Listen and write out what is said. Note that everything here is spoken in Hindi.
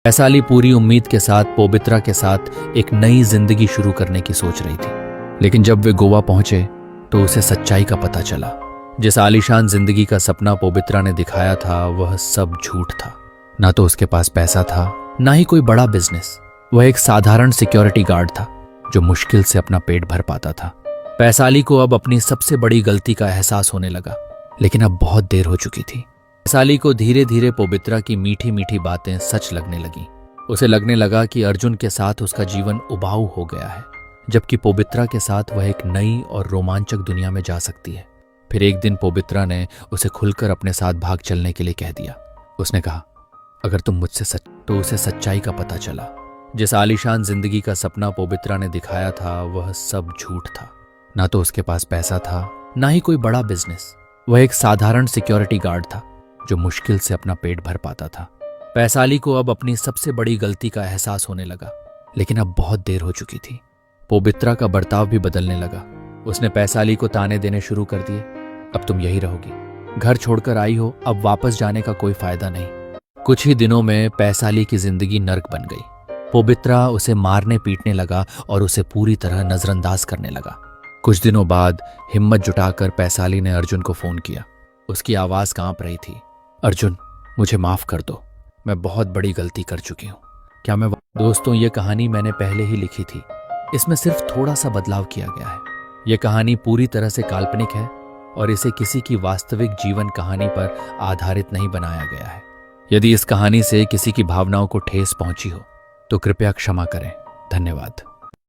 वैशाली पूरी उम्मीद के साथ पोबित्रा के साथ एक नई जिंदगी शुरू करने की सोच रही थी, लेकिन जब वे गोवा पहुंचे तो उसे सच्चाई का पता चला। जिस आलीशान जिंदगी का सपना पोबित्रा ने दिखाया था वह सब झूठ था। ना तो उसके पास पैसा था, ना ही कोई बड़ा बिजनेस। वह एक साधारण सिक्योरिटी गार्ड था जो मुश्किल से अपना पेट भर पाता था। वैशाली को अब अपनी सबसे बड़ी गलती का एहसास होने लगा, लेकिन अब बहुत देर हो चुकी थी। वैशाली को धीरे धीरे पोबित्रा की मीठी मीठी बातें सच लगने लगी। उसे लगने लगा कि अर्जुन के साथ उसका जीवन उबाऊ हो गया है, जबकि पोबित्रा के साथ वह एक नई और रोमांचक दुनिया में जा सकती है। फिर एक दिन पोबित्रा ने उसे खुलकर अपने साथ भाग चलने के लिए कह दिया। उसने कहा, अगर तुम मुझसे सच तो उसे सच्चाई का पता चला। जिस आलीशान जिंदगी का सपना पोबित्रा ने दिखाया था वह सब झूठ था। ना तो उसके पास पैसा था, ना ही कोई बड़ा बिजनेस। वह एक साधारण सिक्योरिटी गार्ड था जो मुश्किल से अपना पेट भर पाता था। वैशाली को अब अपनी सबसे बड़ी गलती का एहसास होने लगा, लेकिन अब बहुत देर हो चुकी थी। पोबित्रा का बर्ताव भी बदलने लगा। उसने वैशाली को ताने देने शुरू कर दिए। अब तुम यही रहोगी, घर छोड़कर आई हो, अब वापस जाने का कोई फायदा नहीं। कुछ ही दिनों में वैशाली की जिंदगी नर्क बन गई। पोबित्रा उसे मारने पीटने लगा और उसे पूरी तरह नजरअंदाज करने लगा। कुछ दिनों बाद हिम्मत जुटाकर वैशाली ने अर्जुन को फोन किया। उसकी आवाज कांप रही थी। अर्जुन, मुझे माफ कर दो, मैं बहुत बड़ी गलती कर चुकी हूँ। क्या मैं दोस्तों, ये कहानी मैंने पहले ही लिखी थी। इसमें सिर्फ थोड़ा सा बदलाव किया गया है। यह कहानी पूरी तरह से काल्पनिक है और इसे किसी की वास्तविक जीवन कहानी पर आधारित नहीं बनाया गया है। यदि इस कहानी से किसी की भावनाओं को ठेस पहुंची हो तो कृपया क्षमा करें। धन्यवाद।